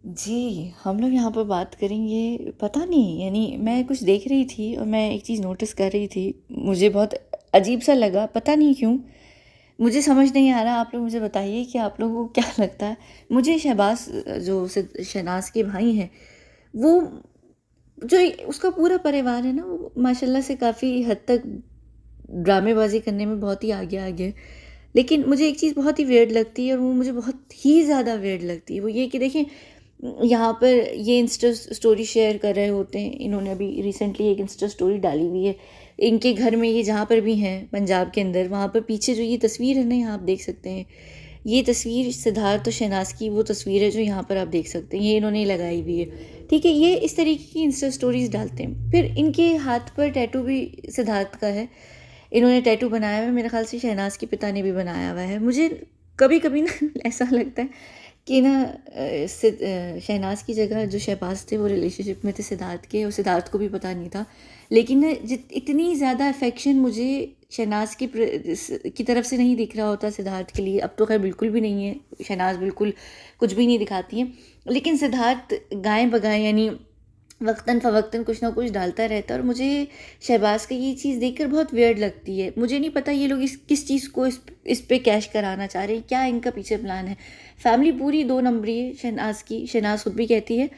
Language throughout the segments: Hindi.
जी, हम लोग यहाँ पर बात करेंगे, पता नहीं, यानी मैं कुछ देख रही थी और मैं एक चीज़ नोटिस कर रही थी। मुझे बहुत अजीब-सा लगा, पता नहीं क्यों? मुझे समझ नहीं आ रहा, आप लोग मुझे बताइए कि आप लोगों को क्या लगता है? मुझे शहबाज़ जो शहनाज़ के भाई हैं, वो जो उसका पूरा परिवार है ना, वो माशाल्लाह से काफ़ी हद तक ड्रामेबाज़ी करने में बहुत ही आगे-आगे है। लेकिन मुझे एक चीज़ बहुत ही वियर्ड लगती है और वो मुझे बहुत ही ज़्यादा वियर्ड लगती है। वो ये कि देखिए, यहाँ पर ये इंस्टा स्टोरी शेयर कर रहे होते हैं। इन्होंने अभी रिसेंटली एक इंस्टा स्टोरी डाली हुई है। इनके घर में, ये जहाँ पर भी हैं पंजाब के अंदर, वहाँ पर पीछे जो ये तस्वीर है ना, यहाँ आप देख सकते हैं। ये तस्वीर सिद्धार्थ और शहनाज की वो तस्वीर है जो यहाँ पर आप देख सकते हैं। ये इन्होंने लगाई हुई है। ठीक है, ये इस तरीके की इंस्टा स्टोरीज डालते हैं। फिर इनके हाथ पर टैटू भी सिद्धार्थ का है। इन्होंने टैटू बनाया हुआ है, मेरे ख़्याल से शहनाज़ के पिता ने भी बनाया हुआ है। मुझे कभी-कभी ना ऐसा लगता है कि ना शहनाज़ की जगह जो शहबाज़ थे वो रिलेशनशिप में थे सिद्धार्थ के, और सिद्धार्थ को भी पता नहीं था। लेकिन ना इतनी ज़्यादा अफेक्शन मुझे शहनाज़ की तरफ से नहीं दिख रहा होता सिद्धार्थ के लिए। अब तो खैर बिल्कुल भी नहीं है, शहनाज़ बिल्कुल कुछ भी नहीं दिखाती है। लेकिन सिद्धार्थ गाएँ-बगाएँ, यानी वक़्तन फ़वक़्तन कुछ ना कुछ डालता रहता है, और मुझे शहबाज़ का ये चीज़ देखकर बहुत वियर्ड लगती है। मुझे नहीं पता ये लोग इस किस चीज़ को इस पे कैश कराना चाह रहे हैं, क्या इनका पीछे प्लान है। फैमिली पूरी 2 नंबरी है शहनाज़ की, शहनाज़ खुद भी कहती है।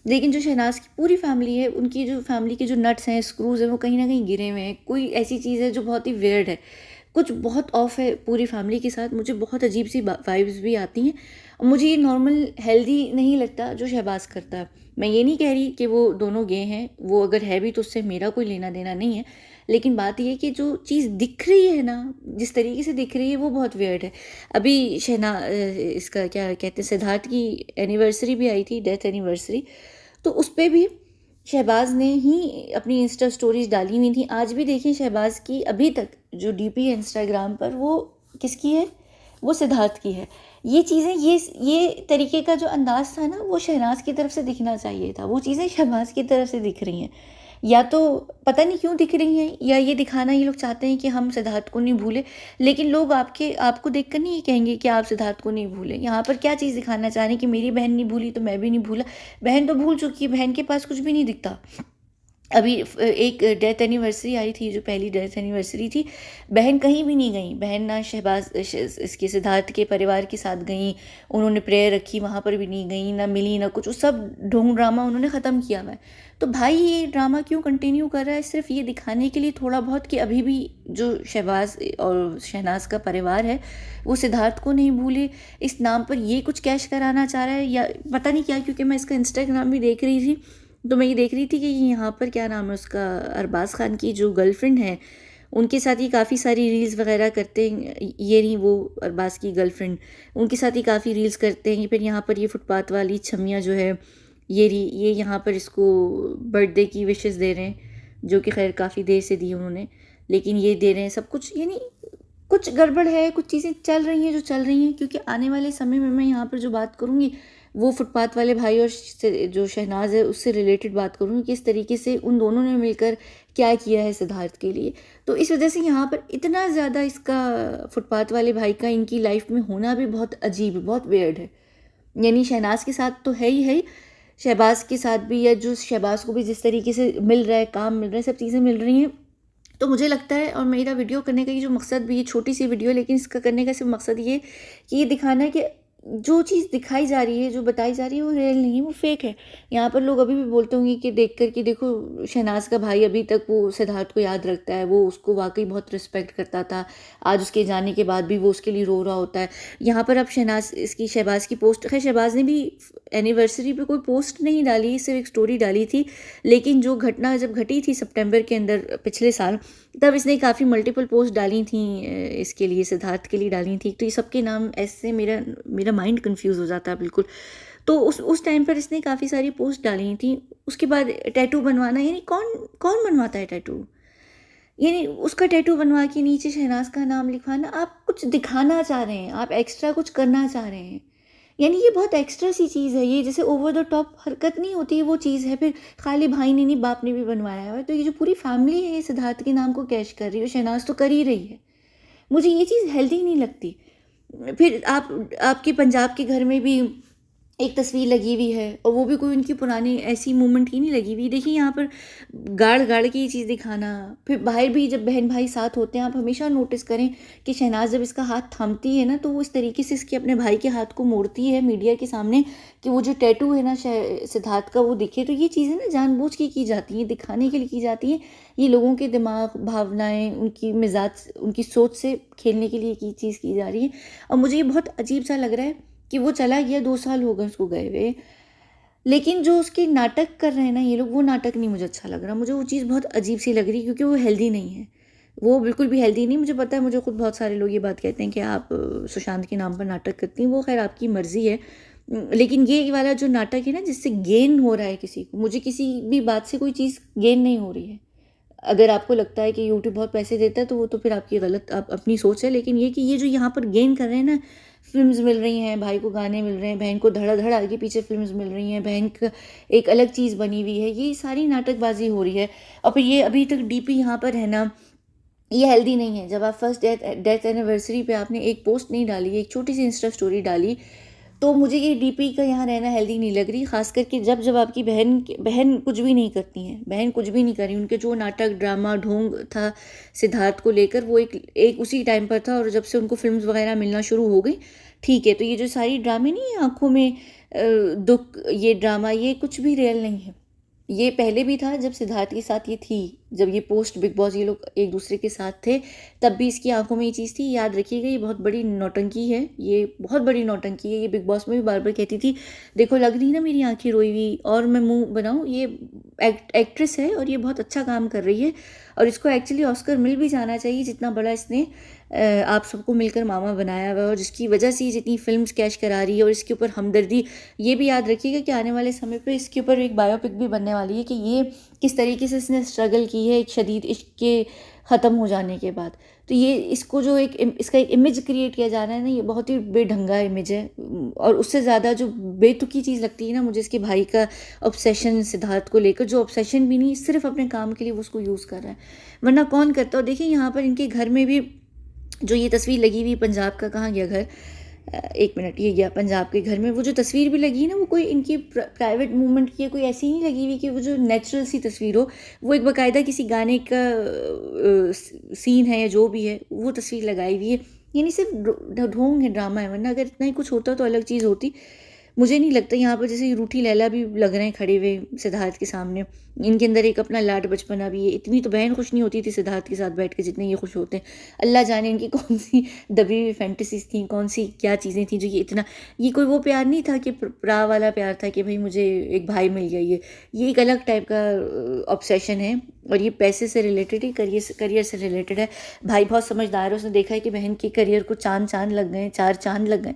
लेकिन जो शहनाज़ की पूरी फैमिली है, उनकी जो फैमिली के जो नट्स हैं, स्क्रूज़ हैं, वो कहीं न कहीं गिरे हुए हैं। कोई ऐसी चीज़ है जो बहुत ही वियर्ड है। कुछ बहुत ऑफ है पूरी फैमिली के साथ। मुझे बहुत अजीब-सी वाइब्स भी आती हैं, और मुझे ये नॉर्मल हेल्दी नहीं लगता जो शहबाज़ करता है। मैं ये नहीं कह रही कि वो दोनों गे हैं, वो अगर है भी तो उससे मेरा कोई लेना-देना नहीं है। लेकिन बात ये है कि जो चीज़ दिख रही है ना, जिस तरीके से दिख रही है, वो बहुत वियर्ड है। अभी इसका क्या कहते हैं, सिद्धार्थ की एनिवर्सरी भी आई थी, डेथ एनिवर्सरी। तो उस पे भी शहबाज़ ने ही अपनी इंस्टा स्टोरीज़ डाली हुई थी। आज भी देखिए शहबाज़ की अभी तक जो डीपी है इंस्टाग्राम पर, वो किसकी है? वो सिद्धार्थ की है। ये चीज़ें, ये तरीके का जो अंदाज़ था ना, वो शहनाज़ की तरफ से दिखना चाहिए था। वो चीज़ें शहबाज़ की तरफ से दिख रही हैं। या तो पता नहीं क्यों दिख रही हैं, या ये दिखाना ये लोग चाहते हैं कि हम सिद्धार्थ को नहीं भूले। लेकिन लोग आपको देखकर नहीं ये कहेंगे कि आप सिद्धार्थ को नहीं भूले। यहाँ पर क्या चीज़ दिखाना चाह रहे हैं कि मेरी बहन नहीं भूली तो मैं भी नहीं भूला। बहन तो भूल चुकी है, बहन के पास कुछ भी नहीं दिखता। अभी एक डेथ एनिवर्सरी आई थी, जो पहली डेथ एनिवर्सरी थी, बहन कहीं भी नहीं गई। बहन ना इसके सिद्धार्थ के परिवार के साथ गई, उन्होंने प्रेयर रखी, वहाँ पर भी नहीं गई, ना मिली ना कुछ। वो सब ढोंग ड्रामा उन्होंने ख़त्म किया हुआ है। तो भाई ये ड्रामा क्यों कंटिन्यू कर रहा है? सिर्फ ये दिखाने के लिए थोड़ा बहुत कि अभी भी जो शहबाज और शहनाज का परिवार है, वो सिद्धार्थ को नहीं भूले, इस नाम पर ये कुछ कैश कराना चाह रहा है, या पता नहीं क्या। क्योंकि मैं इसका इंस्टाग्राम भी देख रही थी, तो मैं ये देख रही थी कि यहाँ पर क्या नाम है उसका, अरबाज़ खान की जो गर्लफ्रेंड है, उनके साथ ही काफ़ी सारी रील्स वगैरह करते हैं। ये नहीं, वो अरबाज़ की गर्लफ्रेंड, उनके साथ ही काफ़ी रील्स करते हैं। फिर यहाँ पर ये फुटपाथ वाली छमिया जो है, ये यहाँ पर इसको बर्थडे की विशेस दे रहे हैं, जो कि खैर काफ़ी देर से दी उन्होंने, लेकिन ये दे रहे हैं सब कुछ। यानी कुछ गड़बड़ है, कुछ चीज़ें चल रही हैं जो चल रही हैं। क्योंकि आने वाले समय में मैं यहाँ पर जो बात करूँगी, वो फुटपाथ वाले भाई और जो शहनाज है उससे रिलेटेड बात करूँगी, किस तरीके से उन दोनों ने मिलकर क्या किया है सिद्धार्थ के लिए। तो इस वजह से यहाँ पर इतना ज़्यादा इसका फुटपाथ वाले भाई का इनकी लाइफ में होना भी बहुत अजीब, बहुत वियर्ड है। यानी शहनाज के साथ तो है ही, शहबाज के साथ भी, या जो शहबाज को भी जिस तरीके से मिल रहा है, काम मिल रहा है, सब चीज़ें मिल रही हैं। तो मुझे लगता है, और मेरा वीडियो करने का ये जो मकसद भी, ये छोटी सी वीडियो, लेकिन इसका करने का सिर्फ मकसद ये कि ये दिखाना है कि जो चीज़ दिखाई जा रही है, जो बताई जा रही है, वो रियल नहीं है, वो फेक है। यहाँ पर लोग अभी भी बोलते होंगे कि देख कर कि देखो, शहनाज का भाई अभी तक वो सिद्धार्थ को याद रखता है, वो उसको वाकई बहुत रिस्पेक्ट करता था, आज उसके जाने के बाद भी वो उसके लिए रो रहा होता है। यहाँ पर अब शहबाज की पोस्ट, खैर शहबाज ने भी एनिवर्सरी पे कोई पोस्ट नहीं डाली, सिर्फ एक स्टोरी डाली थी। लेकिन जो घटना जब घटी थी सितंबर के अंदर पिछले साल, तब इसने काफ़ी मल्टीपल पोस्ट डाली थी, इसके लिए, सिद्धार्थ के लिए डाली थी। तो ये सबके नाम ऐसे मेरा मेरा माइंड कंफ्यूज हो जाता है बिल्कुल। तो उस टाइम पर इसने काफ़ी सारी पोस्ट डाली थी। उसके बाद टैटू बनवाना, यानी कौन कौन बनवाता है टैटू? यानी उसका टैटू बनवा के नीचे शहनाज का नाम लिखवाना, आप कुछ दिखाना चाह रहे हैं, आप एक्स्ट्रा कुछ करना चाह रहे हैं। यानी ये बहुत एक्स्ट्रा सी चीज़ है, ये जैसे ओवर द टॉप हरकत नहीं होती है, वो चीज़ है। फिर खाली भाई ने नहीं, बाप ने भी बनवाया हुआ है। तो ये जो पूरी फैमिली है, ये सिद्धार्थ के नाम को कैश कर रही है, शहनाज तो कर ही रही है। मुझे ये चीज़ हेल्दी नहीं लगती। फिर आपके पंजाब के घर में भी एक तस्वीर लगी हुई है, और वो भी कोई उनकी पुरानी ऐसी मोमेंट की नहीं लगी हुई। देखिए यहाँ पर गाड़ गाड़ के ये चीज़ दिखाना, फिर बाहर भी जब बहन भाई साथ होते हैं, आप हमेशा नोटिस करें कि शहनाज जब इसका हाथ थामती है ना, तो वो इस तरीके से इसके अपने भाई के हाथ को मोड़ती है मीडिया के सामने कि वो जो टैटू है ना सिद्धार्थ का वो दिखे। तो ये चीज़ें ना जानबूझ के की जाती हैं, दिखाने के लिए की जाती हैं। ये लोगों के दिमाग, भावनाएं, उनकी मिजाज, उनकी सोच से खेलने के लिए की चीज़ की जा रही है। और मुझे ये बहुत अजीब सा लग रहा है कि वो चला गया, 2 साल हो गए उसको गए हुए, लेकिन जो उसके नाटक कर रहे हैं ना ये लोग, वो नाटक नहीं मुझे अच्छा लग रहा। मुझे वो चीज़ बहुत अजीब सी लग रही, क्योंकि वो हेल्दी नहीं है। वो बिल्कुल भी हेल्दी नहीं। मुझे पता है, मुझे खुद बहुत सारे लोग ये बात कहते हैं कि आप सुशांत के नाम पर नाटक करती हैं। वो खैर आपकी मर्ज़ी है, लेकिन ये वाला जो नाटक है ना, जिससे गेन हो रहा है किसी को, मुझे किसी भी बात से कोई चीज़ गेन नहीं हो रही है। अगर आपको लगता है कि यूट्यूब बहुत पैसे देता है, तो वो तो फिर आपकी गलत आप अपनी सोच है। लेकिन ये कि ये जो यहाँ पर गेन कर रहे हैं ना, फिल्म्स मिल रही हैं, भाई को गाने मिल रहे हैं, बहन को धड़ाधड़ आगे पीछे फिल्म्स मिल रही हैं, बहन का एक अलग चीज़ बनी हुई है, ये सारी नाटकबाजी हो रही है। और फिर ये अभी तक डीपी यहाँ पर है ना, ये हेल्दी नहीं है। जब आप फर्स्ट डेथ एनिवर्सरी पे आपने एक पोस्ट नहीं डाली, एक छोटी सी इंस्टा स्टोरी डाली, तो मुझे ये डीपी का यहाँ रहना हेल्दी नहीं लग रही। ख़ास करके जब जब आपकी बहन कुछ भी नहीं करती हैं, बहन कुछ भी नहीं कर रही। उनके जो नाटक, ड्रामा, ढोंग था सिद्धार्थ को लेकर, वो एक उसी टाइम पर था, और जब से उनको फिल्म्स वगैरह मिलना शुरू हो गई, ठीक है। तो ये जो सारी ड्रामे नहीं है, आंखों में दुख, ये ड्रामा, ये कुछ भी रियल नहीं है। ये पहले भी था जब सिद्धार्थ के साथ ये थी, जब ये पोस्ट बिग बॉस ये लोग एक दूसरे के साथ थे, तब भी इसकी आंखों में ये चीज़ थी। याद रखिएगा, ये बहुत बड़ी नौटंकी है, ये बहुत बड़ी नौटंकी है। ये बिग बॉस में भी बार बार कहती थी, देखो लग रही ना मेरी आंखें रोई हुई और मैं मुंह बनाऊं। ये एक्ट्रेस है और ये बहुत अच्छा काम कर रही है, और इसको एक्चुअली ऑस्कर मिल भी जाना चाहिए, जितना बड़ा इसने आप सबको मिलकर मामा बनाया हुआ है, और जिसकी वजह से ये जितनी फिल्म्स कैश करा रही है। और इसके ऊपर हमदर्दी, ये भी याद रखिएगा कि आने वाले समय पे इसके ऊपर एक बायोपिक भी बनने वाली है कि ये किस तरीके से इसने स्ट्रगल की है एक शदीद इश्क के ख़त्म हो जाने के बाद। तो ये इसको जो इसका एक इमेज क्रिएट किया जा रहा है ना, ये बहुत ही बेढंगा इमेज है। और उससे ज़्यादा जो बेतुकी चीज़ लगती है ना मुझे, इसके भाई का ऑब्सेशन सिद्धार्थ को लेकर, जो ऑब्सेशन भी नहीं, सिर्फ अपने काम के लिए वो उसको यूज़ कर रहा है, वरना कौन करता। और देखिए यहाँ पर इनके घर में भी जो ये तस्वीर लगी हुई पंजाब का, कहाँ गया घर, एक मिनट, ये गया पंजाब के घर में। वो जो तस्वीर भी लगी है ना, वो कोई इनकी प्राइवेट मूवमेंट की है, कोई ऐसी नहीं लगी हुई कि वो जो नेचुरल सी तस्वीर हो। वो एक बाकायदा किसी गाने का सीन है या जो भी है, वो तस्वीर लगाई हुई है। ये नहीं सिर्फ ढोंग है, ड्रामा है, वरना अगर इतना ही कुछ होता तो अलग चीज़ होती। मुझे नहीं लगता यहाँ पर जैसे रूठी लैला भी लग रहे हैं खड़े हुए सिद्धार्थ के सामने। इनके अंदर एक अपना लाड बचपना भी है। इतनी तो बहन खुश नहीं होती थी सिद्धार्थ के साथ बैठ के जितने ये खुश होते हैं। अल्लाह जाने इनकी कौन सी दबी हुई फैंटेसीज थी, कौन सी क्या चीज़ें थी जो ये इतना, ये कोई वो प्यार नहीं था कि प्रा वाला प्यार था कि भाई मुझे एक भाई मिल गया। ये एक अलग टाइप का ऑब्सेशन है, और ये पैसे से रिलेटेड है, करियर से रिलेटेड है। भाई बहुत समझदार है, उसने देखा है कि बहन के करियर को चांद लग गए, 4 चांद लग गए,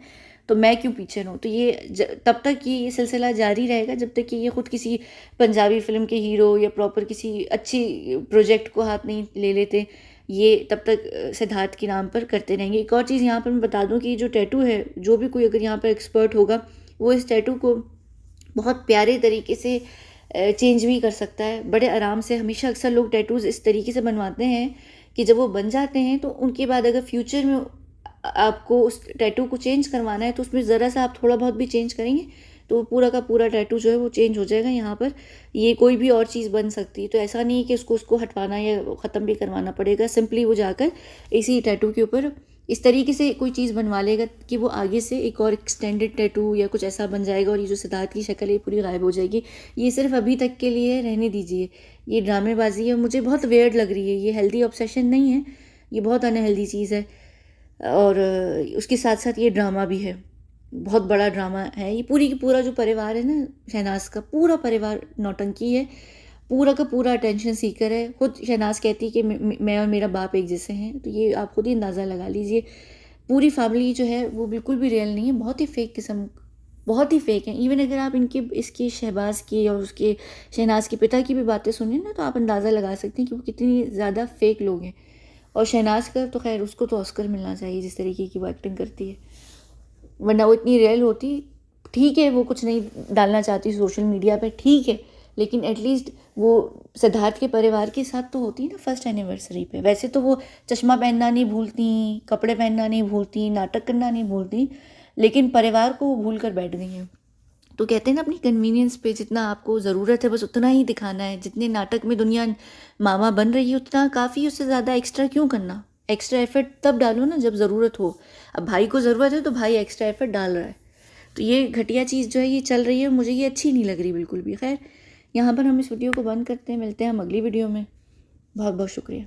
तो मैं क्यों पीछे रहूँ। तो ये तब तक ये सिलसिला जारी रहेगा जब तक कि ये खुद किसी पंजाबी फिल्म के हीरो या प्रॉपर किसी अच्छी प्रोजेक्ट को हाथ नहीं ले लेते। ये तब तक सिद्धार्थ के नाम पर करते रहेंगे। एक और चीज़ यहाँ पर मैं बता दूँ कि जो टैटू है, जो भी कोई अगर यहाँ पर एक्सपर्ट होगा, वो इस टैटू को बहुत प्यारे तरीके से चेंज भी कर सकता है, बड़े आराम से। हमेशा अक्सर लोग टैटूज़ इस तरीके से बनवाते हैं कि जब वो बन जाते हैं तो उनके बाद अगर फ्यूचर में आपको उस टैटू को चेंज करवाना है, तो उसमें ज़रा सा आप थोड़ा बहुत भी चेंज करेंगे तो पूरा का पूरा टैटू जो है वो चेंज हो जाएगा। यहाँ पर ये कोई भी और चीज़ बन सकती है, तो ऐसा नहीं है कि उसको हटवाना या ख़त्म भी करवाना पड़ेगा। सिंपली वो जाकर इसी टैटू के ऊपर इस तरीके से कोई चीज़ बनवा लेगा कि वो आगे से एक और एक्सटेंडेड टैटू या कुछ ऐसा बन जाएगा, और ये जो सिद्धार्थ की शक्ल है पूरी गायब हो जाएगी। ये सिर्फ अभी तक के लिए रहने दीजिए, ये ड्रामेबाजी है, मुझे बहुत वियर्ड लग रही है। ये हेल्दी ऑब्सेशन नहीं है, ये बहुत अनहेल्दी चीज़ है। और उसके साथ साथ ये ड्रामा भी है, बहुत बड़ा ड्रामा है। ये पूरी की पूरा जो परिवार है ना शहनाज का, पूरा परिवार नौटंकी है, पूरा का पूरा अटेंशन सीकर है। खुद शहनाज कहती है कि मैं और मेरा बाप एक जैसे हैं, तो ये आप खुद ही अंदाज़ा लगा लीजिए। पूरी फैमिली जो है वो बिल्कुल भी रियल नहीं है, बहुत ही फेक किस्म, बहुत ही फेक है। इवन अगर आप इसकी शहबाज की और उसके शहनाज के पिता की भी बातें सुनिए ना, तो आप अंदाज़ा लगा सकते हैं कि वो कितनी ज़्यादा फेक लोग हैं। और शहनाज का तो खैर उसको तो ऑस्कर मिलना चाहिए जिस तरीके की वो एक्टिंग करती है, वरना वो इतनी रियल होती। ठीक है वो कुछ नहीं डालना चाहती सोशल मीडिया पे, ठीक है, लेकिन एटलीस्ट वो सिद्धार्थ के परिवार के साथ तो होती ना फर्स्ट एनिवर्सरी पे। वैसे तो वो चश्मा पहनना नहीं भूलती, कपड़े पहनना नहीं भूलती, नाटक करना नहीं भूलती, लेकिन परिवार को वो भूल कर बैठ गई हैं। तो कहते हैं ना, अपनी कन्वीनियंस पे जितना आपको ज़रूरत है बस उतना ही दिखाना है। जितने नाटक में दुनिया मामा बन रही है उतना काफ़ी, उससे ज़्यादा एक्स्ट्रा क्यों करना। एक्स्ट्रा एफर्ट तब डालो ना जब ज़रूरत हो। अब भाई को ज़रूरत है तो भाई एक्स्ट्रा एफर्ट डाल रहा है। तो ये घटिया चीज़ जो है ये चल रही है, मुझे ये अच्छी नहीं लग रही बिल्कुल भी। खैर, यहाँ पर हम इस वीडियो को बंद करते हैं, मिलते हैं हम अगली वीडियो में। बहुत बहुत शुक्रिया।